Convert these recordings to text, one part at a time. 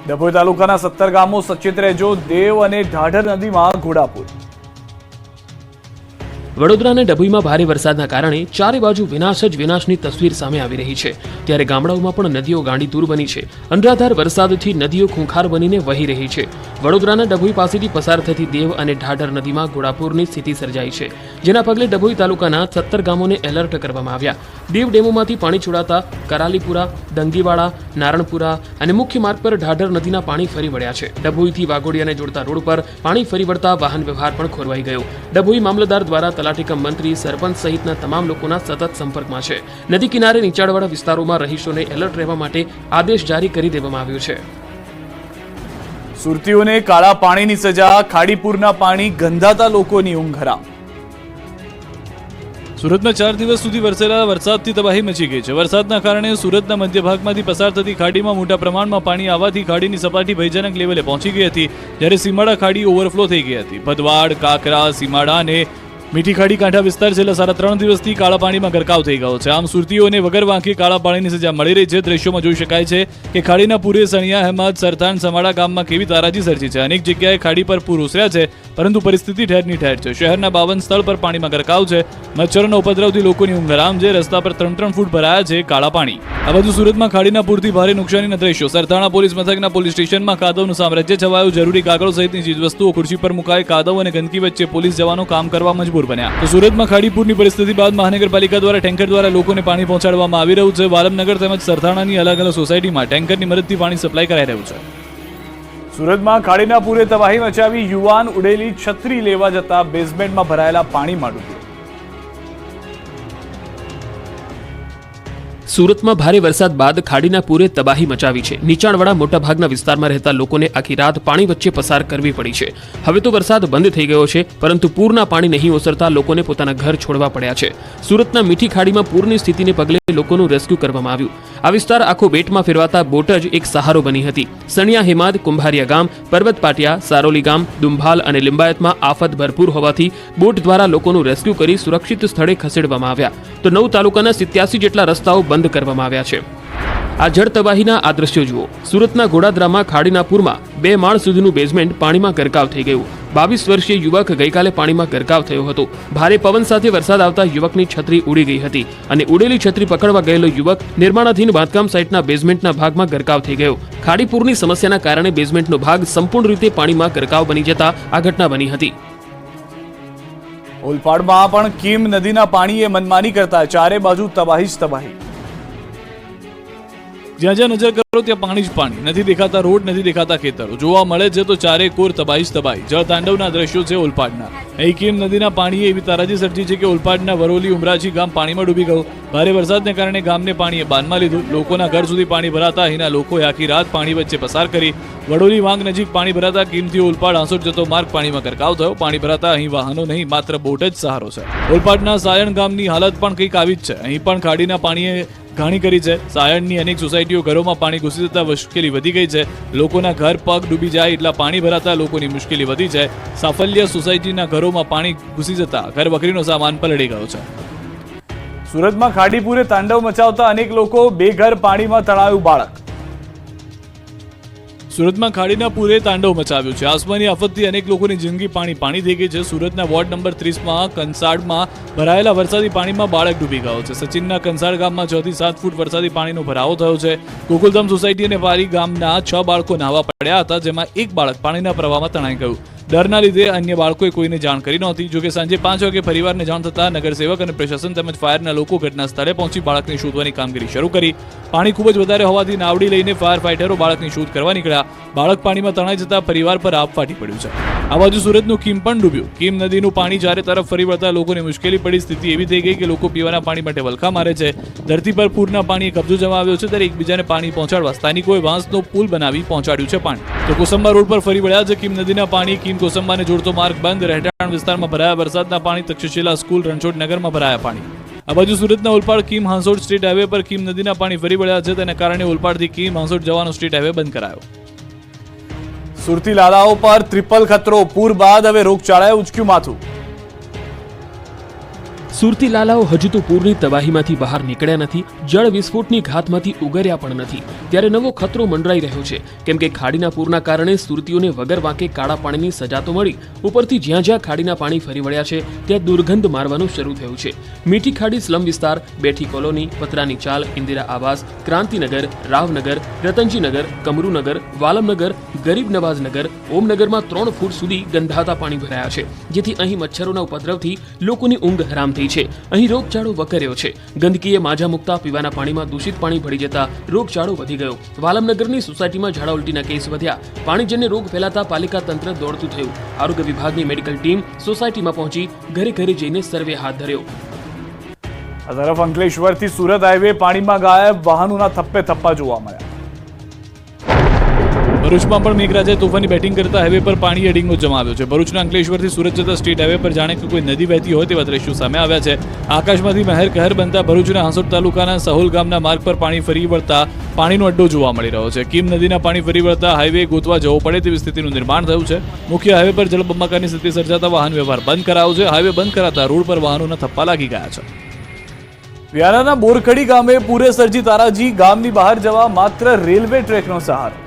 ડભોઈ તાલુકાના 17 ગામો સચેત રહેજો, દેવ અને ઢાઢર નદીમાં ઘોડાપૂર। વડોદરાના ડભોઈમાં ભારે વરસાદના કારણે ચારે બાજુ વિનાશ જ વિનાશની તસવીર સામે આવી રહી છે। ત્યારે ગામડાઓમાં પણ નદીઓ ગાંડીતુર બની છે। અનરાધાર વરસાદથી નદીઓ ખૂંખાર બનીને વહી રહી છે। વડોદરાના ડભોઈ પાસેથી પસાર થતી દેવ અને ઢાઢર નદીમાં ઘોડાપૂરની સ્થિતિ સર્જાઈ છે, જેના પગલે ડભોઈ તાલુકાના 17 ગામોને એલર્ટ કરવામાં આવ્યા। દેવ ડેમોમાંથી પાણી છોડાતા કરાલીપુરા, દંગીવાડા, નારણપુરા અને મુખ્ય માર્ગ પર ઢાઢર નદીના પાણી ફરી વળ્યા છે। ડભોઈથી વાઘોડિયાને જોડતા રોડ પર પાણી ફરી વળતા વાહન વ્યવહાર પણ ખોરવાઈ ગયો। ડભોઈ મામલતદાર દ્વારા તલાટીકમ મંત્રી, સરપંચ સહિતના તમામ લોકોના સતત સંપર્કમાં છે। નદી કિનારે નીચાણવાળા વિસ્તારોમાં રહીશોને એલર્ટ રહેવા માટે આદેશ જારી કરી દેવામાં આવ્યો છે। સુરતીઓને કાળા પાણીની સજા, ખાડીપુરના પાણી ગંધાતા લોકોની ઊંઘ હરામ। સુરતમાં 4 દિવસ સુધી વરસેલા વરસાદથી તબાહી મચી ગઈ છે। વરસાદના કારણે સુરતના મધ્ય ભાગમાંથી પસાર થતી ખાડીમાં મોટા પ્રમાણમાં પાણી આવવાથી ખાડીની સપાટી ભયજનક લેવલે પહોંચી ગઈ હતી, જ્યારે સીમાડા ખાડી ઓવરફ્લો થઈ ગઈ હતી। ભદવાડ, કાકરા, સીમાડા અને મીઠી ખાડી કાંઠા વિસ્તાર છેલ્લા 3.5 દિવસથી કાળા પાણીમાં ગરકાવ થઈ ગયો છે। આમ સુરતીઓને વગર વાંકે કાળા પાણીની સજા મળી રહી છે। દ્રશ્યોમાં જોઈ શકાય છે કે ખાડીના પૂરે સણિયા, અહેમદ, સરથાણ, સમાડા ગામમાં કેવી તારાજી સર્જી છે। અનેક જગ્યાએ ખાડી પર પૂર ઓસર્યા છે, પરંતુ પરિસ્થિતિ ઠેરની ઠેર છે। શહેરના 52 સ્થળ પર પાણીમાં ગરકાવ છે। મચ્છરોના ઉપદ્રવથી લોકોની ઊંઘ હરામ છે। રસ્તા પર 3-3 ફૂટ ભરાયા છે કાળા પાણી। આ બાજુ સુરતમાં ખાડીના પૂરથી ભારે નુકસાનીના દ્રશ્યો। સરથાણા પોલીસ મથકના પોલીસ સ્ટેશનમાં કાદવનું સામ્રાજ્ય છવાયું। જરૂરી કાગળો સહિતની ચીજવસ્તુઓ ખુરશી પર મુકાઈ। કાદવ અને ગંદકી વચ્ચે પોલીસ જવાનો કામ કરવા મજબૂર બન્યા। તો સુરતમાં ખાડીપુરની પરિસ્થિતિ બાદ મહાનગરપાલિકા દ્વારા ટેન્કર દ્વારા લોકોને પાણી પહોંચાડવામાં આવી રહ્યું છે। વાલમનગર તેમજ સરથાણાની અલગ અલગ સોસાયટીમાં ટેન્કરની મદદથી પાણી સપ્લાય કરાઈ રહ્યું છે। સુરતમાં ખાડીના પૂરે તબાહી મચાવી, યુવાન ઉડેલી છત્રી લેવા જતા બેઝમેન્ટમાં ભરાયેલા પાણીમાં ડૂબ્યો। સુરતમાં ભારે વરસાદ બાદ ખાડીના પૂરે તબાહી મચાવી છે। નીચાણવાળા મોટાભાગના વિસ્તારમાં રહેતા લોકોને આખી રાત પાણી વચ્ચે પસાર કરવી પડી છે। હવે તો વરસાદ બંધ થઈ ગયો છે, પરંતુ પૂરના પાણી નહીં ઓસરતા લોકોને પોતાના ઘર છોડવા પડ્યા છે। સુરતના મીઠી ખાડીમાં પૂરની સ્થિતિને પગલે લોકોનું રેસ્ક્યુ કરવામાં આવ્યું। આ વિસ્તાર આખો બેટમાં ફેરવાતા બોટ જ એક સહારો બની હતી। સણિયા, હેમાદ, કુંભારિયા ગામ, પર્વત પાટિયા, સારોલી ગામ, દુંભાલ અને લિંબાયતમાં આફત ભરપૂર હોવાથી બોટ દ્વારા લોકોનું રેસ્ક્યુ કરી સુરક્ષિત સ્થળે ખસેડવામાં આવ્યા। તો 9 તાલુકાના 87 જેટલા રસ્તાઓ બંધ કરવામાં આવ્યા છે। આ જળ તબાહીના આ દ્રશ્યો જુઓ। સુરતના ગોડાદરામાં ખાડીના પૂરમાં 2 માળ સુધીનું બેઝમેન્ટ પાણીમાં ગરકાવ થઈ ગયું। 22 વર્ષીય યુવક ગઈકાલે પાણીમાં ગરકાવ થયો હતો। ભારે પવન સાથે વરસાદ આવતા યુવકની છત્રી ઉડી ગઈ હતી અને ઉડેલી છત્રી પકડવા ગયેલો યુવક નિર્માણાધીન બાંધકામ સાઇટના બેઝમેન્ટના ભાગમાં ગરકાવ થઈ ગયો। ખાડીપૂરની સમસ્યાના કારણે બેઝમેન્ટનો ભાગ સંપૂર્ણ રીતે પાણીમાં ગરકાવ બની જતા આ ઘટના બની હતી। ઓલપાડમાં પણ કીમ નદીના પાણીએ મનમાની કરતા ચારે બાજુ તબાહી જ તબાહી। જ્યાં જ્યાં નજર કરો ત્યાં પાણી જ પાણી। નથી દેખાતા રોડ, નથી દેખાતા ખેતરો, જોવા મળે છે તો ચારે કોર તબાહી જ તબાહી। જળ તાંડવના દ્રશ્યો છે ઓલપાડના। અહીં કીમ નદીના પાણીએ એવી તારાજી સર્જી છે કે ઓલપાડના વરોલી ઉમરાજી ગામ પાણીમાં ડૂબી ગયું। ભારે વરસાદને કારણે ગામને પાણીએ બાનમાં લીધું। લોકોના ઘર સુધી પાણી ભરાતા અહીંના લોકોએ આખી રાત પાણી વચ્ચે પસાર કરી। વડોલી વાંક નજીક પાણી ભરાતા કીમથી ઓલપાડ હાંસોટ જતો માર્ગ પાણીમાં ગરકાવ થયો। પાણી ભરાતા અહીં વાહનો નહીં, માત્ર બોટ જ સહારો છે। ઓલપાડના સાયણ ગામની હાલત પણ કંઈક આવી જ છે। અહીં પણ ખાડીના પાણીએ ઘાણી કરી છે। સાયણની અનેક સોસાયટીઓ ઘરોમાં પાણી ઘૂસી જતા મુશ્કેલી વધી ગઈ છે। લોકોના ઘર પગ ડૂબી જાય એટલા પાણી ભરાતા લોકોની મુશ્કેલી વધી છે। સાફલ્ય સોસાયટીના ઘરોમાં પાણી ઘૂસી જતા ઘર વખરીનો સામાન પલળી ગયો છે। સુરતમાં ખાડીપુરે તાંડવ મચાવતા અનેક લોકો, બેઘર પાણીમાં તણાયું બાળક। સુરતમાં ખાડીના પૂરે તાંડવ મચાવ્યું છે। આસમાની આફતથી અનેક લોકોની જિંદગી પાણી થઈ ગઈ છે। સુરતના વોર્ડ નંબર 30માં કંસાડમાં ભરાયેલા વરસાદી પાણીમાં બાળક ડૂબી ગયો છે। સચિનના કંસાડ ગામમાં 6 થી 7 ફૂટ વરસાદી પાણીનો ભરાવો થયો છે। ગોકુલધામ સોસાયટી અને વારી ગામના 6 બાળકો નાહવા પડ્યા હતા, જેમાં એક બાળક પાણીના પ્રવાહમાં તણાઈ ગયું। ડરના લીધે અન્ય બાળકોએ કોઈને જાણ કરી નહોતી। જોકે સાંજે 5 વાગે પરિવારને જાણ થતાં નગરસેવક અને પ્રશાસન તેમજ ફાયરના લોકો ઘટના સ્થળે પહોંચી બાળકને શોધવાની કામગીરી શરૂ કરી। પાણી ખૂબ જ વધારે હોવાથી નાવડી લઈને ફાયર ફાઇટરો બાળકની શોધ કરવા નીકળ્યા। બાળક પાણીમાં તણાઈ જતા પરિવાર પર આપ ફાટી પડ્યું છે। આ બાજુ સુરતનું કીમ પણ ડૂબ્યું। કીમ નદીનું પાણી ચારે તરફ ફરી વળતા લોકોને મુશ્કેલી પડી। સ્થિતિ એવી થઈ ગઈ કે લોકો પીવાના પાણી માટે વલખા મારે છે। ધરતી પર પૂરના પાણીએ કબજો જમાવ્યો છે, ત્યારે એકબીજાને પાણી પહોંચાડવા સ્થાનિકોએ વાંસનો પુલ બનાવી પહોંચાડ્યું છે પાણી। તો કોસંબા રોડ પર ફરી વળ્યા છે કીમ નદીના પાણી। કીમ કોસંબાને જોડતો માર્ગ બંધ। રહેઠાણ વિસ્તારમાં ભરાયા વરસાદના પાણી। તક્ષશિલા સ્કૂલ, રણછોડ નગરમાં ભરાયા પાણી। આ બાજુ સુરતના ઓલપાડ કીમ હાંસોટ સ્ટ્રીટ હાઈવે પર કીમ નદીના પાણી ફરી વળ્યા છે। તેના કારણે ઓલપાડથી કીમ હાંસોટ જવાનો સ્ટ્રીટ હાઈવે બંધ કરાયો। સુરતી લાલાઓ પર ટ્રિપલ ખતરો, પૂર બાદ હવે રોગચાળાએ ઉચક્યું માથું। સુરતી લાલાઓ હજુ તો પૂરની તબાહીમાંથી બહાર નીકળ્યા નથી, જળ વિસ્ફોટની ઘાતમાંથી ઉગર્યા પણ નથી. ત્યારે નવો ખતરો મંડરાઈ રહ્યો છે, કેમ કે ખાડીના પૂરના કારણે સુરતીઓને વગર વાંકે કાળા પાણીની સજા તો મળી, ઉપરથી જ્યાં જ્યાં ખાડીના પાણી ફરી વળ્યા છે ત્યાં દુર્ગંધ મારવાનું શરૂ થયું છે. મીઠી ખાડી સ્લમ વિસ્તાર, બેઠી કોલોની, પતરાની ચાલ, ઇન્દિરા આવાસ, ક્રાંતિનગર, રાવનગર, રતનજીનગર, કમરુનગર, વાલમનગર, ગરીબ નવાઝનગર, ઓમનગરમાં 3 ફૂટ સુધી ગંધાતા પાણી ભરાયા છે, જેથી અહીં મચ્છરોના ઉપદ્રવથી લોકોની ઊંઘ હરામ થઈ છે. અહીં રોગચાળો વકર્યો છે. ગંદકીએ માજા મુકતા પીવાના પાણીમાં દૂષિત પાણી ભળી જતા રોગચાળો વધી ગયો. વાલમનગરની સોસાયટીમાં ઝાડા ઉલટીના કેસ વધ્યા. પાણીજન્ય રોગ ફેલાતા પાલિકા તંત્ર દોડતું થયું. આરોગ્ય વિભાગની મેડિકલ ટીમ સોસાયટીમાં પહોંચી ઘરે ઘરે જઈને સર્વે હાથ ધર્યો. આ તરફ અંકલેશ્વરથી સુરત હાઈવે પાણીમાં ગાયબ, વાહનોના થપ્પે થપ્પા જોવા મળ્યા. ભરૂચમાં પણ મેઘરાજાએ તોફાની બેટિંગ કરતા હાઈવે પર પાણીએ ડીંગો જમાવ્યો છે. ભરૂચના અંકલેશ્વરથી સુરત જતા સ્ટેટ હાઈવે પર જાણે કે કોઈ નદી વહેતી હોય તેવા દ્રશ્યો સામે આવ્યા છે. આકાશમાંથી મહેર કહેર બનતા ભરૂચના હાંસોટ તાલુકાના સહોલ ગામના માર્ગ પર પાણી ફરી વળતા પાણીનો અડ્ડો જોવા મળી રહ્યો છે. કીમ નદીના પાણી ફરી વળતા હાઈવે ગોતવા જવો પડે તેવી સ્થિતિનું નિર્માણ થયું છે. મુખ્ય હાઈવે પર જળબંબાકારની સ્થિતિ સર્જાતા વાહન વ્યવહાર બંધ કરાયો છે. હાઈવે બંધ કરાતા રોડ પર વાહનોના થપ્પા લાગી ગયા છે. વ્યારાના બોરખડી ગામે પૂરે સર્જી તારાજી, ગામની બહાર જવા માત્ર રેલવે ટ્રેકનો સહારો.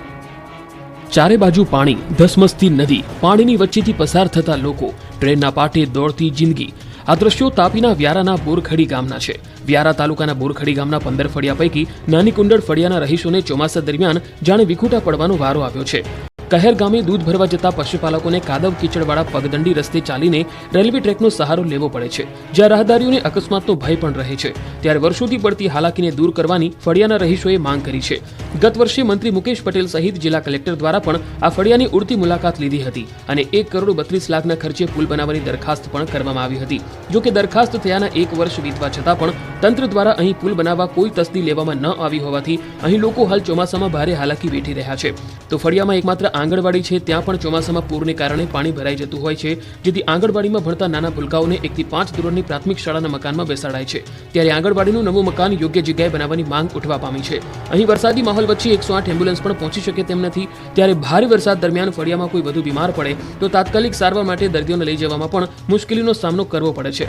ચારે બાજુ પાણી, ધસમસતી નદી, પાણીની વચ્ચેથી પસાર થતા લોકો, ટ્રેનના પાટે દોડતી જિંદગી. આ દ્રશ્યો તાપીના વ્યારાના બોરખડી ગામના છે. વ્યારા તાલુકાના બોરખડી ગામના 15 ફળિયા પૈકી નાની કુંડળ ફળિયાના રહીશોને ચોમાસા દરમિયાન જાણે વિખૂટા પડવાનો વારો આવ્યો છે. કહેર ગામે દૂધ ભરવા જતા પશુપાલકોને કાદવ કીચડવાળા પગદંડી રસ્તે ચાલીને રેલવે ટ્રેકનો સહારો લેવો પડે છે, જ્યાં રાહદારીઓને અકસ્માતનો ભય પણ રહે છે. ત્યારે વર્ષોથી પડતી હાલાકીને દૂર કરવાની ફળિયાના રહીશોએ માંગ કરી છે. ગત વર્ષે મંત્રી મુકેશ પટેલ સહિત જિલ્લા કલેક્ટર દ્વારા પણ આ ફળિયાની ઉડતી મુલાકાત લીધી હતી અને 1,32,00,000 ના ખર્ચે પુલ બનાવવાની દરખાસ્ત પણ કરવામાં આવી હતી. જો કે દરખાસ્ત થયાના 1 વર્ષ વીતવા છતાં પણ તંત્ર દ્વારા અહીં પુલ બનાવવા કોઈ તસદી લેવામાં ન આવી હોવાથી અહીં લોકો હાલ ચોમાસામાં ભારે હાલાકી વેઠી રહ્યા છે. તો ફળિયામાં એકમાત્ર આંગણવાડી છે, ત્યાં પણ ચોમાસામાં પૂરને કારણે પાણી ભરાઈ જતું હોય છે, જેથી આંગણવાડીમાં ભણતા નાના ભૂલકાઓને 1 થી 5 ધોરણની પ્રાથમિક શાળાના મકાનમાં બેસાડાય છે. ત્યારે આંગણવાડીનું નવું મકાન યોગ્ય જગ્યાએ બનાવવાની માંગ ઉઠવા પામી છે. અહીં વરસાદી માહોલ વચ્ચે 108 એમ્બ્યુલન્સ પણ પહોંચી શકે તેમ નથી. ત્યારે ભારે વરસાદ દરમિયાન ફળિયામાં કોઈ વધુ બીમાર પડે તો તાત્કાલિક સારવાર માટે દર્દીઓને લઈ જવામાં પણ મુશ્કેલીનો સામનો કરવો પડે છે.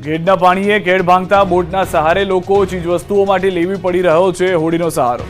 ગેડના પાણીએ કેડ ભાંગતા બોટના સહારે લોકો, ચીજવસ્તુઓ માટે લેવી પડી રહ્યો છે હોડીનો સહારો.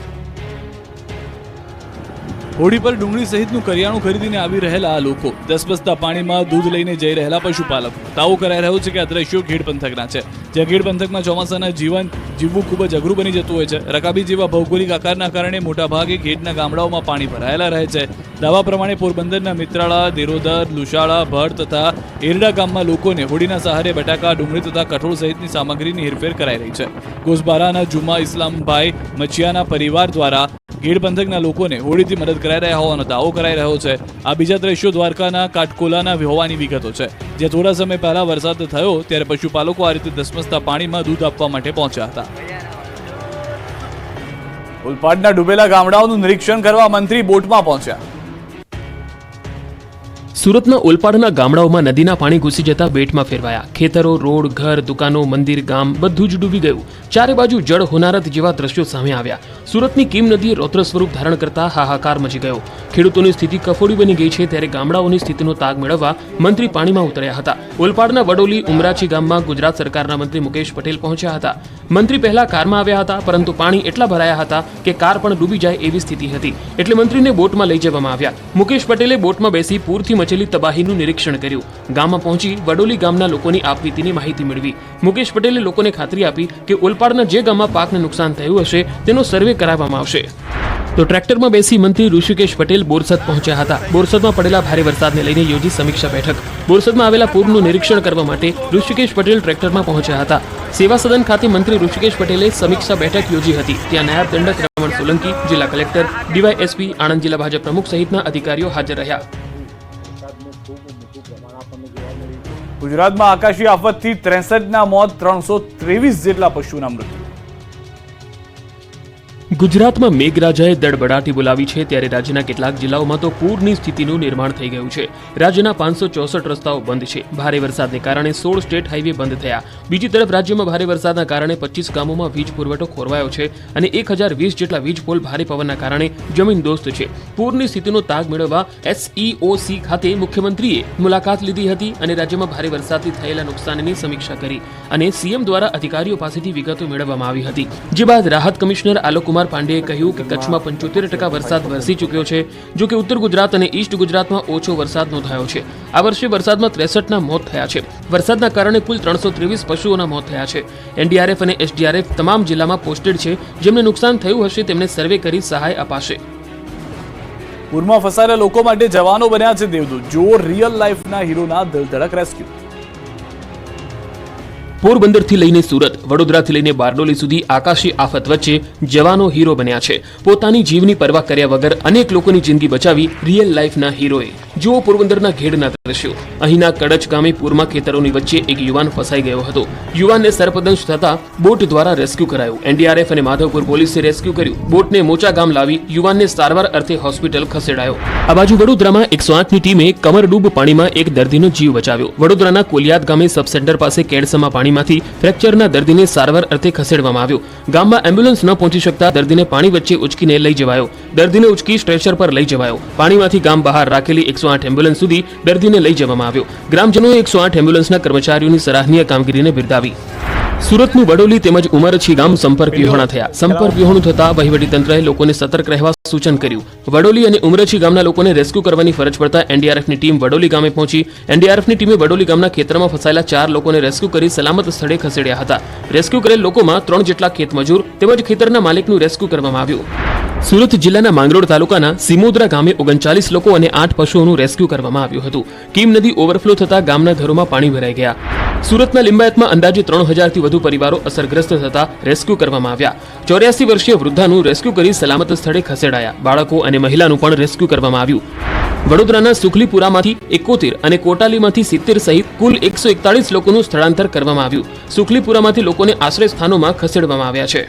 હોડી પર ડુંગળી સહિતનું કરિયાણું ખરીદીને આવી રહેલા આ લોકો, ધસમસતા પાણીમાં દૂધ લઈને જઈ રહેલા પશુપાલકો. દાવો કરાઈ રહ્યો છે કે આ દ્રશ્યો ખેડ પંથકના છે, જ્યાં ખેડ પંથકમાં ચોમાસાના જીવન જીવવું ખૂબ જ અઘરું બની જતું હોય છે. રકાબી જેવા ભૌગોલિક આકારના કારણે મોટાભાગે ખેડના ગામડાઓમાં પાણી ભરાયેલા રહે છે. દાવા પ્રમાણે પોરબંદરના મિત્રાળા, દેરોદર, લુશાળા, ભડ તથા એરડા ગામમાં લોકોને હોડીના સહારે બટાકા, ડુંગળી તથા કઠોળ સહિતની સામગ્રીની હેરફેર કરાઈ રહી છે. ગોસબારાના જુમા ઇસ્લામભાઈ મચિયાના પરિવાર દ્વારા ખેડ પંથકના લોકોને હોડીથી મદદ કરાઈ રહ્યા હોવાનો દાવો કરાઈ રહ્યો છે. આ બીજા દ્રશ્યો દ્વારકાના કાટકોલાના હોવાની વિગતો છે, જ્યાં થોડા સમય પહેલા વરસાદ થયો ત્યારે પશુપાલકો આ રીતે ધસમસતા પાણીમાં દૂધ આપવા માટે પહોંચ્યા હતા. ઉલપાડના ડૂબેલા ગામડાઓનું નિરીક્ષણ કરવા મંત્રી બોટમાં પહોંચ્યા. સુરતના ઓલપાડના ગામડાઓમાં નદીના પાણી ઘૂસી જતા બેટમાં ફેરવાયા. ખેતરો, રોડ, ઘર, દુકાનો, મંદિર, ગામ બધું જ ડૂબી ગયું. ચારે બાજુ જળ હોનારત જેવા દ્રશ્યો સામે આવ્યા. સુરતની કીમ નદીએ રૌદ્ર સ્વરૂપ ધારણ કરતા હાહાકાર મચી ગયો. ખેડૂતોની સ્થિતિ કફોડી બની ગઈ છે. ત્યારે ગામડાઓની સ્થિતિનો તાગ મેળવવા મંત્રી પાણીમાં ઉતર્યા હતા. ઓલપાડના વડોલી ઉમરાચી ગામમાં ગુજરાત સરકારના મંત્રી મુકેશ પટેલ પહોંચ્યા હતા. મંત્રી પહેલા કારમાં આવ્યા હતા, પરંતુ પાણી એટલા ભરાયા હતા કે કાર પણ ડૂબી જાય એવી સ્થિતિ હતી. એટલે મંત્રીને બોટમાં લઈ જવામાં આવ્યા. મુકેશ પટેલે બોટમાં બેસી પૂરથી મચેલી તબાહીનું નિરીક્ષણ કર્યું. ગામમાં પહોંચી વડોલી ગામના લોકોની આપવીતીની માહિતી મેળવી. મુકેશ પટેલે લોકોને ખાતરી આપી કે ઓલપાડના જે ગામમાં પાકને નુકસાન થયું હશે તેનો સર્વે કરાવવામાં આવશે. તો ટ્રેક્ટરમાં બેસી મંત્રી ઋષિકેશ પટેલ બોરસદ પહોંચ્યા હતા. બોરસદમાં પડેલા ભારે વરસાદને લઈને યોજી સમીક્ષા બેઠક. બોરસદમાં આવેલા પૂરનું નિરીક્ષણ કરવા માટે ઋષિકેશ પટેલ ટ્રેક્ટરમાં પહોંચ્યા હતા. સેવા સદન ખાતે મંત્રી ઋષિકેશ પટેલે સમીક્ષા બેઠક યોજી હતી. ત્યાં નાયબ દંડક રમણ સોલંકી, જિલ્લા કલેક્ટર, ડીવાયએસપી, આણંદ જિલ્લા ભાજપ પ્રમુખ સહિતના અધિકારીઓ હાજર રહ્યા. ગુજરાતમાં આકાશી આફતથી 63ના મોત, 323 જેટલા પશુના મૃત્યુ. ગુજરાતમાં મેઘરાજાએ દડબડાટી બોલાવી છે ત્યારે રાજ્યના કેટલાક જિલ્લાઓમાં તો પૂરની સ્થિતિનું નિર્માણ થઈ ગયું છે. રાજ્યના 564 રસ્તાઓ બંધ છે. ભારે વરસાદને કારણે 16 સ્ટેટ હાઈવે બંધ થયા. બીજી તરફ રાજ્યમાં ભારે વરસાદના કારણે 25 ગામોમાં વીજ પુરવઠો ખોરવાયો છે અને 1020 જેટલા વીજ પોલ ભારે પવનના કારણે જમીનદોસ્ત છે. પૂરની સ્થિતિનો તાગ મેળવવા SEOC ખાતે મુખ્યમંત્રીએ મુલાકાત લીધી હતી અને રાજ્યમાં ભારે વરસાદથી થયેલા નુકસાનની સમીક્ષા કરી અને સીએમ દ્વારા અધિકારીઓ પાસેથી વિગતો મેળવવામાં આવી હતી. જે બાદ રાહત કમિશનર આલોક કુમાર પાંડેએ કહ્યું કે કચ્છમાં 75% વરસાદ વરસી ચૂક્યો છે. જો કે ઉત્તર ગુજરાત અને ઈસ્ટ ગુજરાતમાં ઓછો વરસાદ નોંધાયો છે. આ વર્ષે વરસાદમાં 63ના મોત થયા છે. વરસાદના કારણે કુલ 323 પશુઓના મોત થયા છે. NDRF અને SDRF તમામ જિલ્લામાં પોસ્ટેડ છે. જેમને નુકસાન થયું હશે તેમને સર્વે કરી સહાય અપાશે. પૂરમાં ફસાયેલા લોકો માટે જવાનો બન્યા છે દેવદૂત. જુઓ રિયલ લાઈફના હીરોના દિલધડક રેસ્ક્યુ. પોરબંદરથી લઈને સુરત, વડોદરાથી લઈને બારડોલી સુધી આકાશી આફત વચ્ચે જવાનો હીરો બન્યા છે. પોતાની જીવની પરવા કર્યા વગર અનેક લોકોની જિંદગી બચાવી રિયલ લાઈફના હીરોએ. જુઓ પોરબંદરના ઘેડના દ્રશ્યો. અહીંના કડચ ગામે પૂરમાં ખેતરોની વચ્ચે એક યુવાન ફસાઈ ગયો હતો. યુવાનને સરપદંશ થતા બોટ દ્વારા રેસ્ક્યુ કરાયું. NDRF અને માધવપુર પોલીસે રેસ્ક્યુ કર્યું. બોટને મોચા ગામ લાવી યુવાનને સારવાર અર્થે હોસ્પિટલ ખસેડાયો. આ બાજુ વડોદરામાં 108ની ટીમે કમરડૂબ પાણીમાં એક દર્દીનો જીવ બચાવ્યો. વડોદરાના કોલિયાદ ગામે સબ સેન્ટર પાસે કેડસમા પાણીમાંથી ફ્રેક્ચરના દર્દીને સારવાર અર્થે ખસેડવામાં આવ્યો. ગામમાં એમ્બ્યુલન્સ ન પહોંચી શકતા દર્દીને પાણી વચ્ચે ઉચકીને લઈ જવાયો. દર્દીને ઉચકી સ્ટ્રેચર પર લઈ જવાયો. પાણીમાંથી ગામ બહાર રાખેલી 108 એમ્બ્યુલન્સ સુધી દર્દીને લઈ જવામાં આવ્યો. ગ્રામજનોએ 108 એમ્બ્યુલન્સના કર્મચારીઓની સરાહનીય કામગીરીને બિરદાવી. સુરતનું વડોલી તેમજ ઉમરછી ગામ સંપર્ક વિહોણા થયા. સંપર્ક વિહોણું થતા વહીવટીતંત્રએ લોકોને સતર્ક રહેવા સૂચન કર્યું. વડોલી અને ઉમરછી ગામના લોકોને રેસ્ક્યુ કરવાની ફરજ પડતા NDRFની ટીમ વડોલી ગામે પહોંચી. NDRFની ટીમે વડોલી ગામના ખેતરમાં ફસાયેલા 4 લોકોને રેસ્ક્યુ કરી સલામત સ્થળે ખસેડ્યા હતા. રેસ્ક્યુ કરેલ લોકોમાં 3 જેટલા ખેતમજૂર તેમજ ખેતરના માલિકનું રેસ્ક્યુ કરવામાં આવ્યું. સુરત જિલ્લાના માંગરોળ તાલુકાના સિમોદરા ગામે 39 લોકો અને 8 પશુઓનું રેસ્ક્યુ કરવામાં આવ્યું હતું. કીમ નદી ઓવરફ્લો થતા ગામના ઘરોમાં પાણી ભરાઈ ગયા. સુરતના લિંબાયતમાં અંદાજે 3000થી વધુ પરિવારો અસરગ્રસ્ત થતા રેસ્ક્યુ કરવામાં આવ્યા. 84 વર્ષીય વૃદ્ધાનું રેસ્ક્યુ કરી સલામત સ્થળે ખસેડાયા. બાળકો અને મહિલાનું પણ રેસ્ક્યુ કરવામાં આવ્યું. વડોદરાના સુખલીપુરામાંથી 71 અને કોટાલીમાંથી 70 સહિત કુલ 141 લોકોનું સ્થળાંતર કરવામાં આવ્યું. સુખલીપુરામાંથી લોકોને આશ્રય સ્થાનોમાં ખસેડવામાં આવ્યા છે.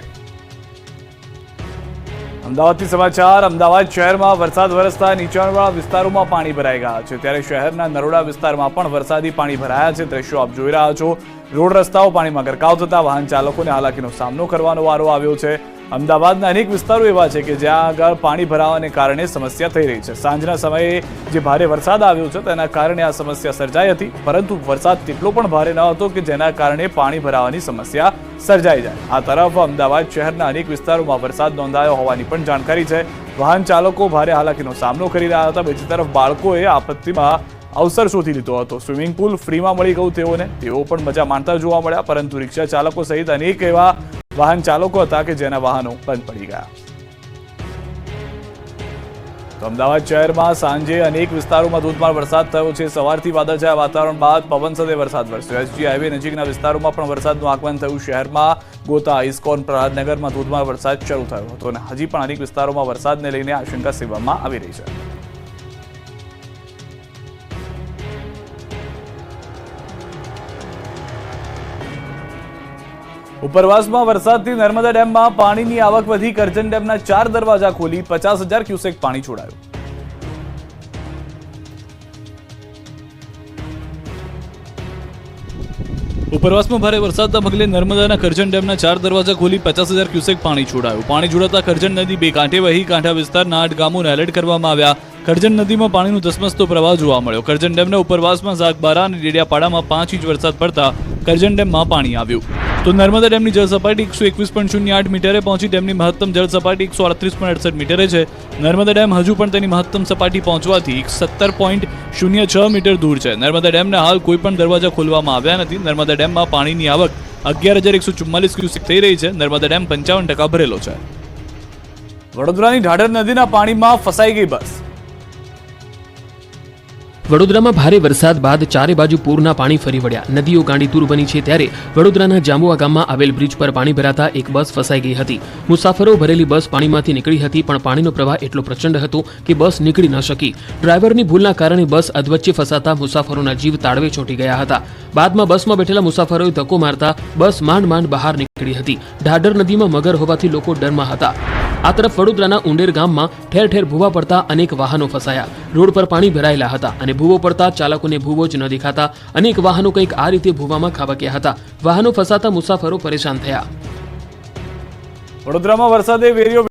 અમદાવાદથી સમાચાર. અમદાવાદ શહેરમાં વરસાદ વરસતા નીચાણવાળા વિસ્તારોમાં પાણી ભરાઈ ગયા છે. ત્યારે શહેરના નરોડા વિસ્તારમાં પણ વરસાદી પાણી ભરાયા છે. દ્રશ્યો આપ જોઈ રહ્યા છો. રોડ રસ્તાઓ પાણીમાં ગરકાવ થતા વાહન ચાલકોને હાલાકીનો સામનો કરવાનો વારો આવ્યો છે. અમદાવાદના અનેક વિસ્તારો એવા છે કે જ્યાં આગળ પાણી ભરાવાને કારણે સમસ્યા થઈ રહી છે. સાંજના સમયે જે ભારે વરસાદ આવ્યો છે તેના કારણે આ સમસ્યા સર્જાઈ હતી, પરંતુ વરસાદ તેટલો પણ ભારે ન હતો કે જેના કારણે પાણી ભરાવાની સમસ્યા સર્જાઈ જાય. આ તરફ અમદાવાદ શહેરના અનેક વિસ્તારોમાં વરસાદ નોંધાયો હોવાની પણ જાણકારી છે. વાહન ચાલકો ભારે હાલાકીનો સામનો કરી રહ્યા હતા. બીજી તરફ બાળકોએ આપત્તિમાં અવસર શોધી લીધો હતો. સ્વિમિંગ પુલ ફ્રીમાં મળી ગયું તેઓ પણ મજા માણતા જોવા મળ્યા, પરંતુ રિક્ષા ચાલકો સહિત અનેક એવા વાહન ચાલકો હતા કે જેના વાહનો બંધ પડી ગયા. તો અમદાવાદ શહેરમાં સાંજે અનેક વિસ્તારોમાં ધોધમાર વરસાદ થયો છે. સવારથી વાદળછાયા વાતાવરણ બાદ પવન સાથે વરસાદ વરસ્યો. SG હાઈવે નજીકના વિસ્તારોમાં પણ વરસાદનું આગમન થયું. શહેરમાં ગોતા, ઇસ્કોન, પ્રહલાદનગરમાં ધોધમાર વરસાદ શરૂ થયો હતો અને હજી પણ અનેક વિસ્તારોમાં વરસાદને લઈને આશંકા સેવવામાં આવી રહી છે. ઉપરવાસમાં વરસાદથી નર્મદા ડેમમાં પાણીની આવક વધી. કરજણ ડેમના 4 દરવાજા ખોલી 50,000 ક્યુસેક પાણી છોડાયું. ઉપરવાસમાં ભારે વરસાદના પગલે નર્મદાના કરજણ ડેમના 4 દરવાજા ખોલી 50,000 ક્યુસેક પાણી છોડાયું. પાણી છોડાતા કરજણ નદી બે કાંઠે વહી. કાંઠા વિસ્તારના 8 ગામોને એલર્ટ કરવામાં આવ્યા. કરજણ નદીમાં પાણીનો ધસમસતો પ્રવાહ જોવા મળ્યો. કરજણ ડેમના ઉપરવાસમાં ઝાકબારા અને ડેડિયાપાડામાં 5 ઇંચ વરસાદ પડતા કરજણ ડેમમાં પાણી આવ્યું. તો નર્મદા ડેમની જળ સપાટી 121.08 મીટરે પહોંચી. ડેમની મહત્તમ જળ સપાટી 138.68 મીટરે છે. નર્મદા ડેમ હજુ પણ તેની મહત્તમ સપાટી પહોંચવાથી 17.06 મીટર દૂર છે. નર્મદા ડેમના હાલ કોઈ પણ દરવાજા ખોલવામાં આવ્યા નથી. નર્મદા ડેમમાં પાણીની આવક 11,144 ક્યુસેક થઈ રહી છે. નર્મદા ડેમ 55% ભરેલો છે. વડોદરાની ઢાઢર નદીના પાણીમાં ફસાઈ ગઈ બસ. વડોદરામાં ભારે વરસાદ બાદ ચારે બાજુ પૂરના પાણી ફરી વળ્યા. નદીઓ ગાંડીતુર બની છે ત્યારે વડોદરાના જાંબુઆ ગામમાં આવેલ બ્રિજ પર પાણી ભરાતા એક બસ ફસાઈ ગઈ હતી. મુસાફરો ભરેલી બસ પાણીમાંથી નીકળી હતી, પણ પાણીનો પ્રવાહ એટલો પ્રચંડ હતો કે બસ નીકળી ન શકી. ડ્રાઈવરની ભૂલના કારણે બસ અધવચ્ચે ફસાતા મુસાફરોના જીવ તાળવે ચોંટી ગયા હતા. બાદમાં બસમાં બેઠેલા મુસાફરોએ ધક્કો મારતા બસ માંડ બહાર નીકળી હતી. ઢાઢર નદીમાં મગર હોવાથી લોકો ડરમાં હતા. આ તરફ વડોદરાના ઉંડેર ગામમાં ઠેર ઠેર ભૂવા પડતા અનેક વાહનો ફસાયા. રોડ પર પાણી ભરાયેલા હતા અને ભૂવો પડતા ચાલકોને ભૂવો જ ન દેખાતા અનેક વાહનો કંઈક આ રીતે ભૂવામાં ખાબક્યા હતા. વાહનો ફસાતા મુસાફરો પરેશાન થયા. વડોદરામાં વરસાદે વેર્યો